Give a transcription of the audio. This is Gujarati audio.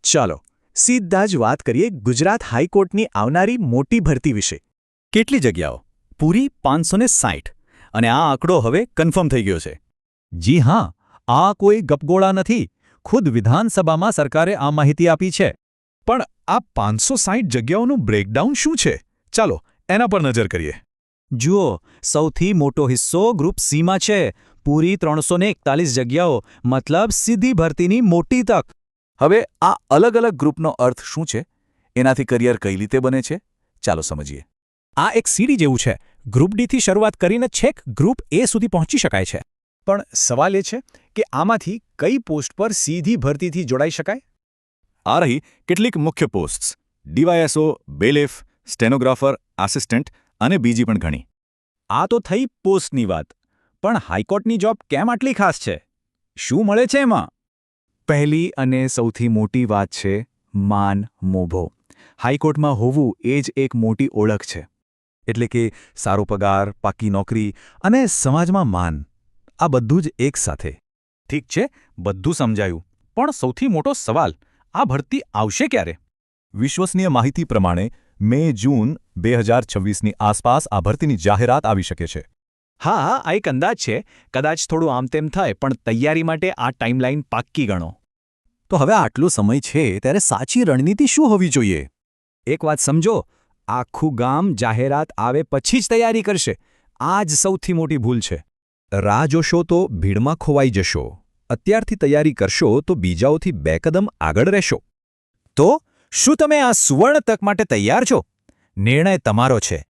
ચાલો સીધા જ વાત કરીએ ગુજરાત હાઈકોર્ટની આવનારી મોટી ભરતી વિશે. કેટલી જગ્યાઓ? પૂરી 560. અને આ આંકડો હવે કન્ફર્મ થઈ ગયો છે. જી હા, આ કોઈ ગપગોળા નથી. ખુદ વિધાનસભામાં સરકારે આ માહિતી આપી છે. પણ આ 560 જગ્યાઓનું બ્રેકડાઉન શું છે? ચાલો એના પર નજર કરીએ. જુઓ, સૌથી મોટો હિસ્સો ગ્રુપ સીમાં છે. પૂરી 341 જગ્યાઓ, મતલબ સીધી ભરતીની મોટી તક. હવે આ અલગ અલગ ગ્રુપનો અર્થ શું છે? એનાથી કરિયર કઈ રીતે બને છે? ચાલો સમજીએ. આ એક સીડી જેવું છે. ગ્રુપ ડીથી શરૂઆત કરીને છેક ગ્રુપ એ સુધી પહોંચી શકાય છે. પણ સવાલ એ છે કે આમાંથી કઈ પોસ્ટ પર સીધી ભરતીથી જોડાઈ શકાય? આ રહી કેટલીક મુખ્ય પોસ્ટ્સ: ડીવાયએસઓ, બેલેફ, સ્ટેનોગ્રાફર, આસિસ્ટન્ટ અને બીજી પણ ઘણી. આ તો થઈ પોસ્ટની વાત. પણ હાઈકોર્ટની જોબ કેમ આટલી ખાસ છે? શું મળે છે એમાં? પહેલી અને સૌથી મોટી વાત છે માન મોભો. હાઈકોર્ટમાં હોવું એ જ એક મોટી ઓળખ છે. એટલે કે સારો પગાર, પાક્કી નોકરી અને સમાજમાં માન, આ બધું જ એક સાથે. ઠીક છે, બધું સમજાયું. પણ સૌથી મોટો સવાલ, આ ભરતી આવશે ક્યારે? વિશ્વસનીય માહિતી પ્રમાણે મે-જૂન 2026ની આસપાસ આ ભરતીની જાહેરાત આવી શકે છે. હા, આ એક અંદાજ છે. કદાચ થોડું આમ તેમ થાય, પણ તૈયારી માટે આ ટાઈમલાઈન પાક્કી ગણો. તો હવે આટલો સમય છે ત્યારે સાચી રણનીતિ શું હોવી જોઈએ? એક વાત સમજો, આખું ગામ જાહેરાત આવે પછી જ તૈયારી કરશે. આ જ સૌથી મોટી ભૂલ છે. રાહ જોશો તો ભીડમાં ખોવાઈ જશો. અત્યારથી તૈયારી કરશો તો બીજાઓથી 2 કદમ આગળ રહેશો. તો શું તમે આ સુવર્ણ તક માટે તૈયાર છો? નિર્ણય તમારો છે.